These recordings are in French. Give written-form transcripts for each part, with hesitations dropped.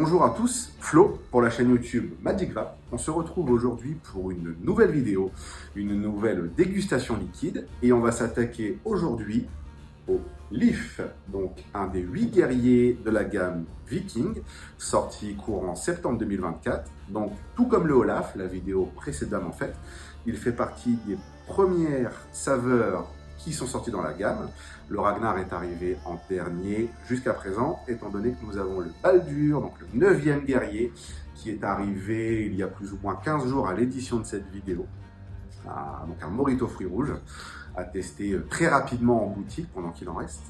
Bonjour à tous, Flo pour la chaîne YouTube Magic Vape. On se retrouve aujourd'hui pour une nouvelle vidéo, une nouvelle dégustation liquide et on va s'attaquer aujourd'hui au Leaf, donc un des 8 guerriers de la gamme Viking, sorti courant septembre 2024. Donc tout comme le Olaf, la vidéo précédemment faite, il fait partie des premières saveurs qui sont sortis dans la gamme. Le Ragnar est arrivé en dernier jusqu'à présent, étant donné que nous avons le Baldur, donc le 9e guerrier, qui est arrivé il y a plus ou moins 15 jours à l'édition de cette vidéo. Donc un Morito fruits rouges, à tester très rapidement en boutique pendant qu'il en reste.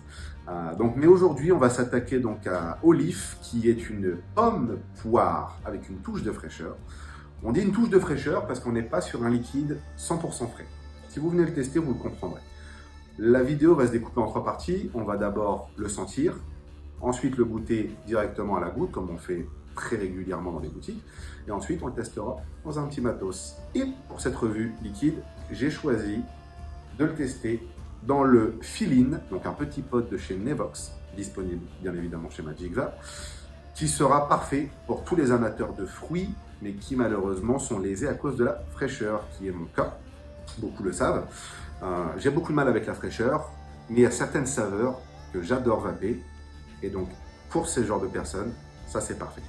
Mais aujourd'hui, on va s'attaquer donc au Leaf, qui est une pomme poire avec une touche de fraîcheur. On dit une touche de fraîcheur parce qu'on n'est pas sur un liquide 100% frais. Si vous venez le tester, vous le comprendrez. La vidéo va se découper en 3 parties. On va d'abord le sentir, ensuite le goûter directement à la goutte, comme on fait très régulièrement dans les boutiques, et ensuite on le testera dans un petit matos. Et pour cette revue liquide, j'ai choisi de le tester dans le Fill-In, donc un petit pod de chez Nevox, disponible bien évidemment chez Magic Vape, qui sera parfait pour tous les amateurs de fruits, mais qui malheureusement sont lésés à cause de la fraîcheur, qui est mon cas. Beaucoup le savent. J'ai beaucoup de mal avec la fraîcheur, mais il y a certaines saveurs que j'adore vaper, et donc pour ce genre de personnes, ça c'est parfait.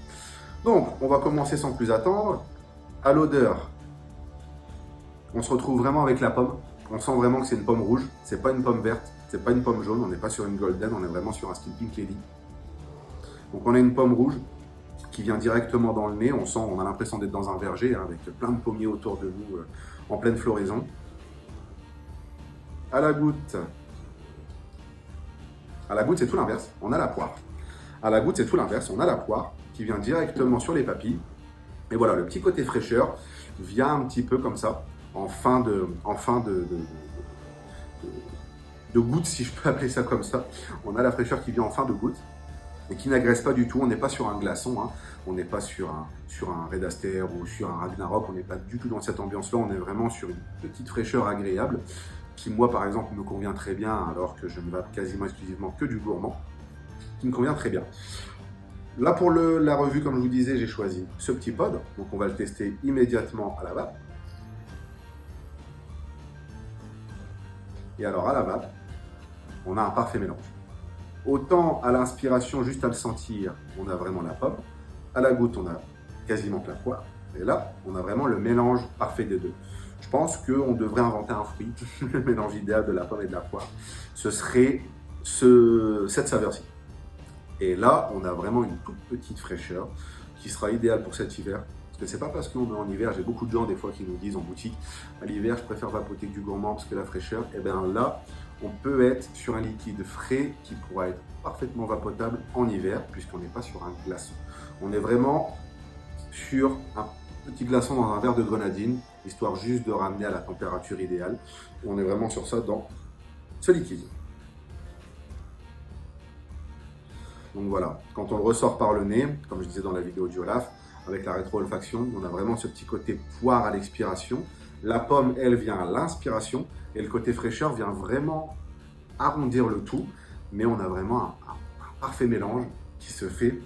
Donc on va commencer sans plus attendre. À l'odeur, on se retrouve vraiment avec la pomme. On sent vraiment que c'est une pomme rouge, c'est pas une pomme verte, c'est pas une pomme jaune, on n'est pas sur une golden, on est vraiment sur un style Pink Lady. Donc on a une pomme rouge qui vient directement dans le nez, on a l'impression d'être dans un verger avec plein de pommiers autour de nous en pleine floraison. À la goutte, c'est tout l'inverse, on a la poire. À la goutte, c'est tout l'inverse, on a la poire qui vient directement sur les papilles. Et voilà, le petit côté fraîcheur vient un petit peu comme ça, en fin de goutte, si je peux appeler ça comme ça. On a la fraîcheur qui vient en fin de goutte et qui n'agresse pas du tout. On n'est pas sur un glaçon, hein. On n'est pas sur un Red Aster ou sur un Ragnarok. On n'est pas du tout dans cette ambiance-là. On est vraiment sur une petite fraîcheur agréable qui, moi, par exemple, me convient très bien alors que je ne vape quasiment exclusivement que du gourmand, qui me convient très bien. Là, pour la revue, comme je vous disais, j'ai choisi ce petit pod. Donc, on va le tester immédiatement à la vape. Et alors, à la vape, on a un parfait mélange. Autant à l'inspiration, juste à le sentir, on a vraiment la pomme. À la goutte, on a quasiment que la poire. Et là, on a vraiment le mélange parfait des deux. Je pense qu'on devrait inventer un fruit, le mélange idéal de la pomme et de la poire. Ce serait cette saveur-ci. Et là, on a vraiment une toute petite fraîcheur qui sera idéale pour cet hiver. Parce que c'est pas parce qu'on est en hiver, j'ai beaucoup de gens des fois qui nous disent en boutique, à l'hiver, je préfère vapoter que du gourmand parce que la fraîcheur, et bien là, on peut être sur un liquide frais qui pourra être parfaitement vapotable en hiver, puisqu'on n'est pas sur un glaçon. On est vraiment sur un petit glaçon dans un verre de grenadine, histoire juste de ramener à la température idéale. On est vraiment sur ça dans ce liquide. Donc voilà, quand on le ressort par le nez, comme je disais dans la vidéo du Olaf, avec la rétro-olfaction, on a vraiment ce petit côté poire à l'expiration. La pomme, elle, vient à l'inspiration, et le côté fraîcheur vient vraiment arrondir le tout, mais on a vraiment un parfait mélange qui se fait.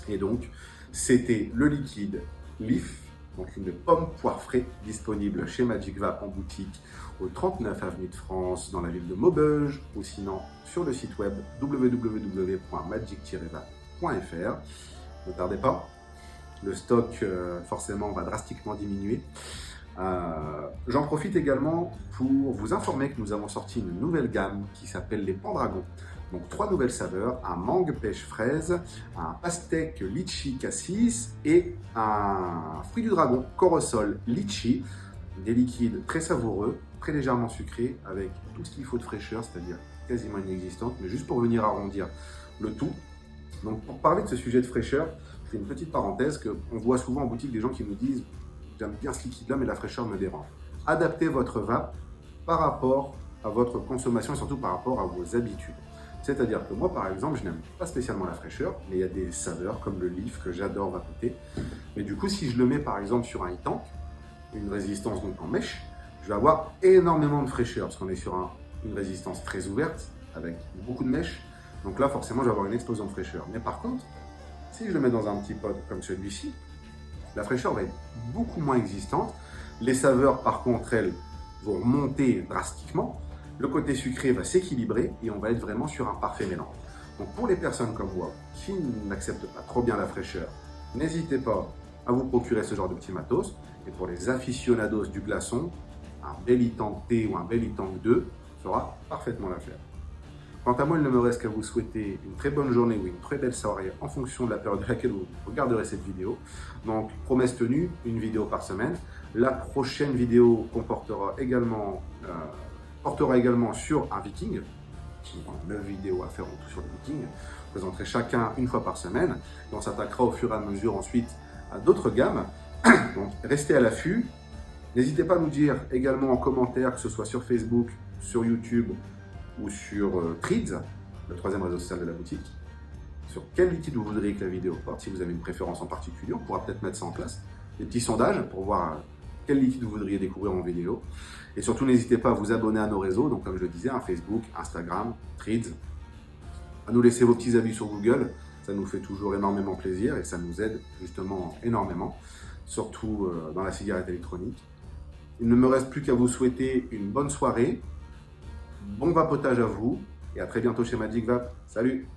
Et donc, c'était le liquide Leaf, donc une pomme poire frais, disponible chez Magic Vape en boutique au 39 avenue de France, dans la ville de Maubeuge, ou sinon sur le site web www.magic-vape.fr. Ne tardez pas, le stock forcément va drastiquement diminuer. J'en profite également pour vous informer que nous avons sorti une nouvelle gamme qui s'appelle les Pendragons. Donc 3 nouvelles saveurs, un mangue pêche fraise, un pastèque litchi cassis et un fruit du dragon corosol litchi. Des liquides très savoureux, très légèrement sucrés, avec tout ce qu'il faut de fraîcheur, c'est-à-dire quasiment inexistante, mais juste pour venir arrondir le tout. Donc pour parler de ce sujet de fraîcheur, c'est une petite parenthèse qu'on voit souvent en boutique des gens qui nous disent « j'aime bien ce liquide-là, mais la fraîcheur me dérange ». Adaptez votre vape par rapport à votre consommation et surtout par rapport à vos habitudes. C'est-à-dire que moi, par exemple, je n'aime pas spécialement la fraîcheur, mais il y a des saveurs comme le Leaf que j'adore vapoter. Mais du coup, si je le mets par exemple sur un e-tank, une résistance donc en mèche, je vais avoir énormément de fraîcheur parce qu'on est sur une résistance très ouverte avec beaucoup de mèches. Donc là, forcément, je vais avoir une explosion de fraîcheur. Mais par contre, Si je le mets dans un petit pot comme celui-ci, la fraîcheur va être beaucoup moins existante. Les saveurs, par contre, elles vont monter drastiquement. Le côté sucré va s'équilibrer et on va être vraiment sur un parfait mélange. Donc pour les personnes comme moi qui n'acceptent pas trop bien la fraîcheur, n'hésitez pas à vous procurer ce genre de petit matos. Et pour les aficionados du glaçon, un bel Itang T ou un bel Itang 2 fera parfaitement l'affaire. Quant à moi, il ne me reste qu'à vous souhaiter une très bonne journée ou une très belle soirée en fonction de la période à laquelle vous regarderez cette vidéo. Donc, promesse tenue, une vidéo par semaine. La prochaine vidéo portera également sur un viking. Qui ont 9 vidéos à faire en tout sur les vikings. Je présenterai chacun une fois par semaine. Et on s'attaquera au fur et à mesure ensuite à d'autres gammes. Donc, restez à l'affût. N'hésitez pas à nous dire également en commentaire, que ce soit sur Facebook, sur YouTube ou sur Threads, le troisième réseau social de la boutique, sur quel liquide vous voudriez que la vidéo porte. Si vous avez une préférence en particulier, on pourra peut-être mettre ça en place. Des petits sondages pour voir quel liquide vous voudriez découvrir en vidéo. Et surtout, n'hésitez pas à vous abonner à nos réseaux, donc comme je le disais, à Facebook, Instagram, Threads, à nous laisser vos petits avis sur Google. Ça nous fait toujours énormément plaisir et ça nous aide justement énormément, surtout dans la cigarette électronique. Il ne me reste plus qu'à vous souhaiter une bonne soirée, bon vapotage à vous et à très bientôt chez Magic Vape. Salut!